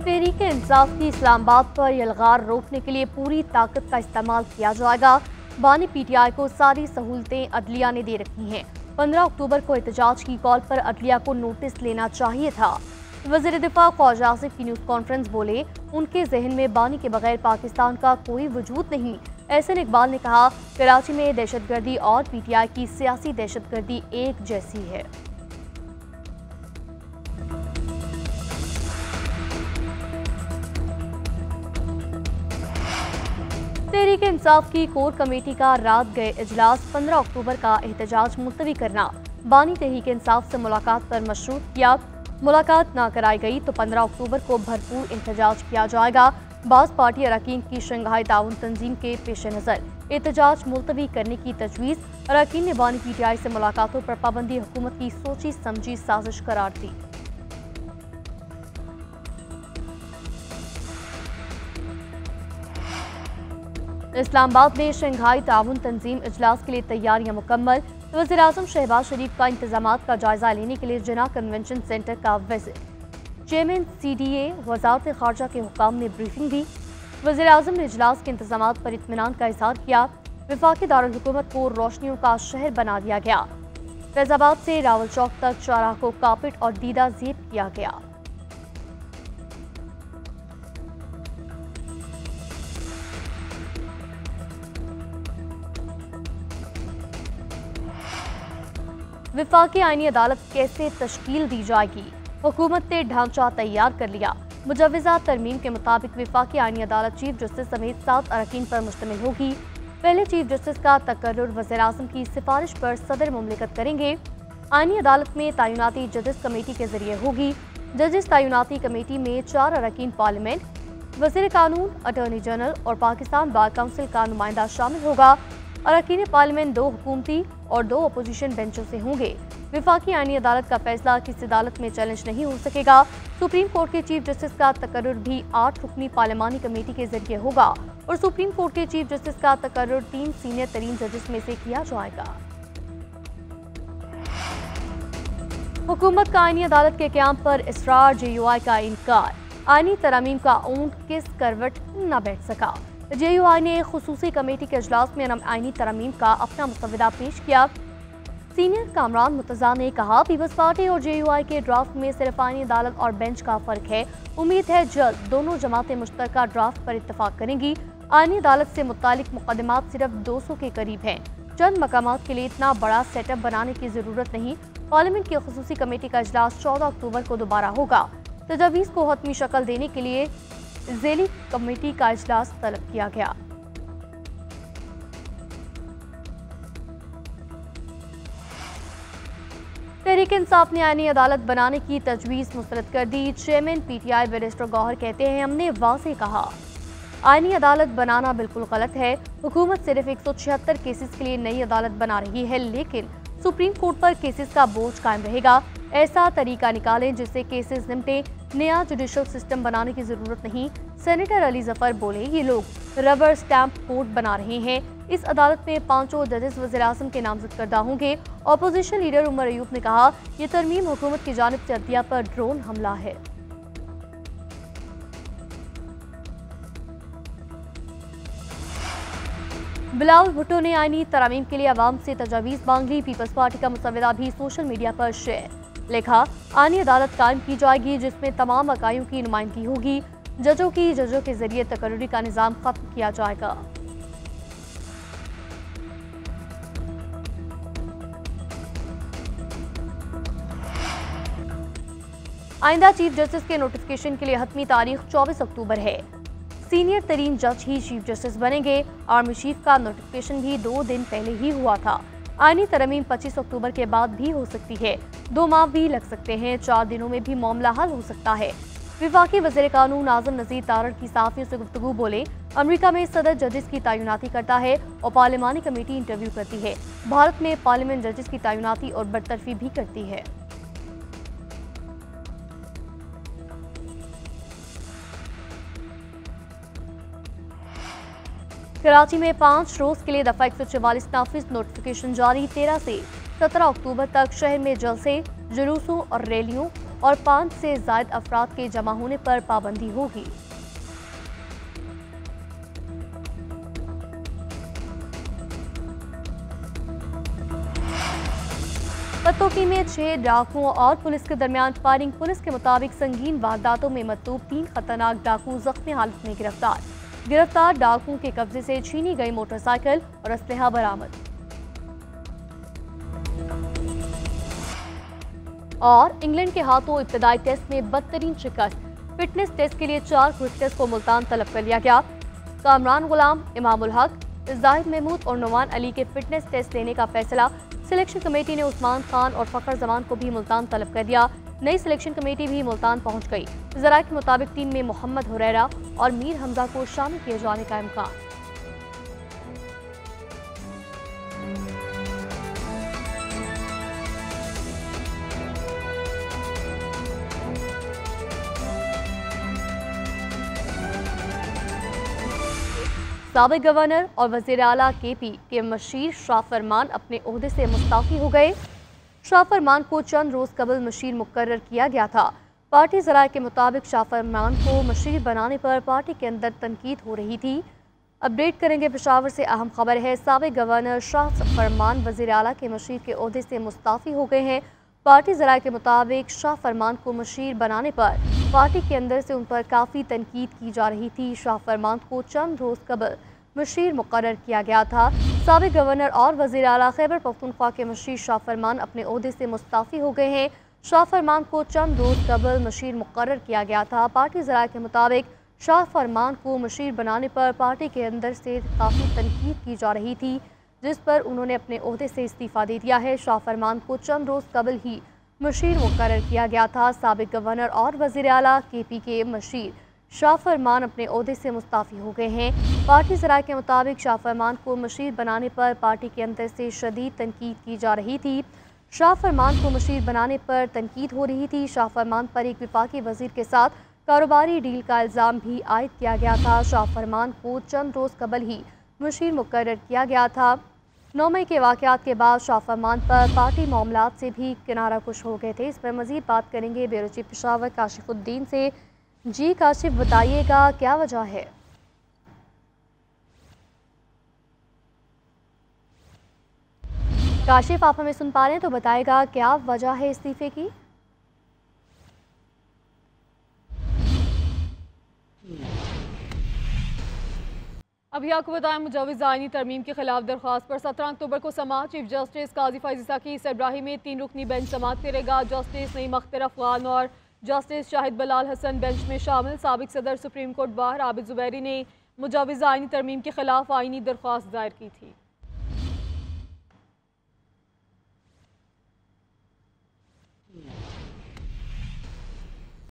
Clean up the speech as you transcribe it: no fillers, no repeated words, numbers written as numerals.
तहरीक इंसाफ की इस्लामाबाद पर यलगार रोकने के लिए पूरी ताकत का इस्तेमाल किया जाएगा। बानी पीटीआई को सारी सहूलतें अदलिया ने दे रखी हैं। 15 अक्टूबर को एहतजाज की कॉल पर अदलिया को नोटिस लेना चाहिए था। वज़ीर दिफा ख्वाजा आसिफ की न्यूज़ कॉन्फ्रेंस बोले, उनके जहन में बानी के बगैर पाकिस्तान का कोई वजूद नहीं। एहसन इकबाल ने कहा, कराची में दहशतगर्दी और पीटीआई की सियासी दहशतगर्दी एक जैसी है। तहरीक इंसाफ की कोर कमेटी का रात गए इजलास 15 अक्टूबर का एहतजाज मुलतवी करना। बानी तहरीक इंसाफ से मुलाकात पर मशरूत किया। मुलाकात ना कराई गई तो 15 अक्टूबर को भरपूर एहतजाज किया जाएगा। बाज़ पार्टी अरकान की शंघाई ताउन तंजीम के पेश नज़र एहतजाज मुलतवी करने की तजवीज़। अरकान ने बानी पीटीआई से मुलाकातों पर पाबंदी हुकूमत की सोची समझी साजिश करार दी। इस्लामाबाद में शंघाई ताउन तंजीम इजलास के लिए तैयारियां मुकम्मल। वज़ीर आज़म शहबाज शरीफ का इंतजामात का जायजा लेने के लिए जिना कन्वेंशन सेंटर का विजिट। चेयरमैन CDA वज़ारत ख़ारजा के हुकाम ने ब्रीफिंग दी। वज़ीर आज़म ने इजलास के इंतजामात पर इत्मीनान का इज़हार किया। वफाकी दारुल हुकूमत को रोशनियों का शहर बना दिया गया। फैज़ाबाद से रावल चौक तक चौराहा को कारपेट और दीदा ज़ेब किया गया। वफाकी आईनी अदालत कैसे तश्कील दी जाएगी? हुकूमत ने ढांचा तैयार कर लिया। मुजव्वज़ा तरमीम के मुताबिक वफाकी आईनी अदालत चीफ जस्टिस समेत 7 अरकान पर मुश्तमिल होगी। पहले चीफ जस्टिस का तकर्रुर वज़ीर आज़म की सिफारिश पर सदर मुमलिकत करेंगे। आईनी अदालत में तैनाती जजेस कमेटी के जरिए होगी। जजेस तैनाती कमेटी में 4 अरकान पार्लियामेंट, वज़ीर कानून, अटॉर्नी जनरल और पाकिस्तान बार काउंसिल का नुमाइंदा शामिल होगा। अरकान पार्लियामेंट 2 हुकूमती और 2 अपोजिशन बेंचों से होंगे। वफाकी आईनी अदालत का फैसला किसी अदालत में चैलेंज नहीं हो सकेगा। सुप्रीम कोर्ट के चीफ जस्टिस का तकर्रुर भी 8 रुकनी पार्लिमानी कमेटी के जरिए होगा और सुप्रीम कोर्ट के चीफ जस्टिस का तकर्रुर 3 सीनियर तरीन जजेस में से किया जाएगा। हुकूमत का आईनी अदालत के क़याम पर इसरार, JUI का इनकार। आईनी तरामीम का ऊंट किस करवट न बैठ सका। JUI ने खुसूसी कमेटी के इजलास में आईनी तरामीम का अपना मुसव्वदा पेश किया। सीनियर कामरान मुर्तज़ा ने कहा, पीपल्स पार्टी और JUI के ड्राफ्ट में सिर्फ आईनी अदालत और बेंच का फर्क है। उम्मीद है जल्द दोनों जमातें मुश्तरका ड्राफ्ट पर इत्तफाक करेंगी। आईनी अदालत से मुतालिक मुकदमात सिर्फ 200 के करीब हैं। चंद मकामात के लिए इतना बड़ा सेटअप बनाने की जरूरत नहीं। पार्लियामेंट की खुसूसी कमेटी का इजलास 14 अक्टूबर को दोबारा होगा। तजवीज़ को हतमी शक्ल देने के लिए ज़ेली कमेटी का इजलास तलब किया गया। तहरीक इंसाफ ने आईनी अदालत बनाने की तजवीज़ मुस्तरद कर दी। चेयरमैन PTI बैरिस्टर गौहर कहते हैं, हमने वाज़ेह कहा आईनी अदालत बनाना बिल्कुल गलत है। हुकूमत सिर्फ 176 केसेस के लिए नई अदालत बना रही है, लेकिन सुप्रीम कोर्ट पर केसेस का बोझ कायम रहेगा। ऐसा तरीका निकालें जिससे केसेस निपटे। नया जुडिशल सिस्टम बनाने की जरूरत नहीं। सेनेटर अली जफर बोले, ये लोग रबर स्टैंप कोर्ट बना रहे हैं। इस अदालत में 5 जजेस वज़ीर आज़म के नामजद करदा होंगे। अपोजिशन लीडर उमर अयूब ने कहा, यह तरमीम हुकूमत की जानिब से अदलिया पर ड्रोन हमला है। बिलावल भुट्टो ने आईनी तरामीम के लिए अवाम से तजावीज़ मांग ली। पीपल्स पार्टी का मुसव्वदा भी सोशल मीडिया पर शेयर। लिखा, आईनी अदालत कायम की जाएगी जिसमें तमाम अकाइयों की नुमाइंदगी होगी। जजों के जरिए तकर्रुरी का निज़ाम खत्म किया जाएगा। आइंदा चीफ जस्टिस के नोटिफिकेशन के लिए हतमी तारीख 24 अक्टूबर है। सीनियर तरीन जज ही चीफ जस्टिस बनेंगे। आर्मी चीफ का नोटिफिकेशन भी 2 दिन पहले ही हुआ था। आईनी तरमीम 25 अक्टूबर के बाद भी हो सकती है। 2 माह भी लग सकते हैं। 4 दिनों में भी मामला हल हो सकता है। वफाकी वज़ीर कानून आज़म नज़ीर तारड़ की सहाफ़ियों से गुफ्तगू बोले, अमेरिका में सदर जजेस की तैनाती करता है और पार्लिमानी कमेटी इंटरव्यू करती है। भारत में पार्लियामेंट जजेस की तैनाती और बरतरफी भी करती है। कराची में 5 रोज के लिए दफा 144 नाफिज नोटिफिकेशन जारी। 13 से 17 अक्टूबर तक शहर में जलसे, जुलूसों और रैलियों और 5 से ज़ायद अफराद के जमा होने पर पाबंदी होगी। पत्तोकी में 6 डाकुओं और पुलिस के दरमियान फायरिंग। पुलिस के मुताबिक संगीन वारदातों में मतलूब 3 खतरनाक डाकू जख्मी हालत में गिरफ्तार डाकुओं के कब्जे से छीनी गई मोटरसाइकिल और असलहा बरामद। और इंग्लैंड के हाथों इब्तदाई टेस्ट में बदतरीन शिकस्त। फिटनेस टेस्ट के लिए 4 क्रिकेटर्स को मुल्तान तलब कर लिया गया। कामरान गुलाम, इमामुल हक, जाहिद महमूद और नुमान अली के फिटनेस टेस्ट लेने का फैसला। सिलेक्शन कमेटी ने उस्मान खान और फखर जमान को भी मुल्तान तलब कर दिया। नई सिलेक्शन कमेटी भी मुल्तान पहुंच गई। ज़राए के मुताबिक टीम में मोहम्मद हुरैरा और मीर हमजा को शामिल किए जाने का इम्कान। साबिक गवर्नर और वज़ीर आला केपी के मशीर शाह फरमान अपने ओहदे से मुस्ताफ़ी हो गए। शाह फरमान को चंद रोज़ कबल मशीर मुकर्रर किया गया था। पार्टी ज़राए के मुताबिक शाह फरमान को मशीर बनाने पर पार्टी के अंदर तनकीद हो रही थी। अपडेट करेंगे पेशावर से अहम खबर है। साबिक गवर्नर शाह फरमान वज़ीर आला के मशीर के ओहदे से मुस्ताफ़ी हो गए हैं। पार्टी ज़राए के मुताबिक शाह फरमान को मशीर बनाने पर पार्टी के अंदर से उन पर काफ़ी तनकीद की जा रही थी। शाह फरमान को चंद रोज़ कबल मशीर मुकर्रर किया गया था। साबिक गवर्नर और वज़ीर आला खैबर पख्तूनख्वा के मशीर शाह फरमान अपने ओहदे से मुस्ताफ़ी हो गए हैं। शाह फरमान को चंद रोज़ कबल मशीर मुकर्रर किया गया था। पार्टी ज़राए के मुताबिक शाह फरमान को मशीर बनाने पर पार्टी के अंदर से काफ़ी तनकीद की जा रही थी, जिस पर उन्होंने अपने ओहदे से इस्तीफ़ा दे दिया है। शाह फरमान को चंद रोज़ कबल ही मशीर मुकर्रर किया गया था। साबिक गवर्नर और वज़ीर आला केपी के मशीर शाह फरमान अपने ओहदे से मुस्ताफ़ी हो गए हैं। पार्टी ज़राए के मुताबिक शाह फरमान को मशीर बनाने पर पार्टी के अंदर से शदीद तनकीद की जा रही थी। शाह फरमान को मशीर बनाने पर तनकीद हो रही थी। शाह फरमान पर एक वफाकी वज़ीर के साथ कारोबारी डील का इल्ज़ाम भी आयद किया गया था। शाह फरमान को चंद रोज़ कबल ही मशीर मुकर्रर किया गया था। 9 मई के वाक़यात के बाद शाह फरमान पर पार्टी मामलात से भी किनारा कुश हो गए थे। इस पर मज़ीद बात करेंगे ब्यूरो चीफ पेशावर काशिफुद्दीन से। जी काशिफ, बताइएगा क्या वजह है? काशिफ, आप हमें सुन पा रहे हैं तो बताएगा क्या वजह है इस्तीफे की? अभी आपको बताएं, मुजव्विज़ आईनी तरमीम के खिलाफ दरख्वास्त पर 17 अक्टूबर को समाअत। चीफ जस्टिस काजी फैज़ इसाकी सरबराही में 3 रुकनी बेंच समाअत करेगा। जस्टिस नईम अख्तर अफगान और जस्टिस शाहिद बलाल हसन बेंच में शामिल। साबिक सदर supreme court bar Abid Zubairi ने मुजव्विज़ आईनी तरमीम के खिलाफ आईनी दरख्वास्त दायर की थी।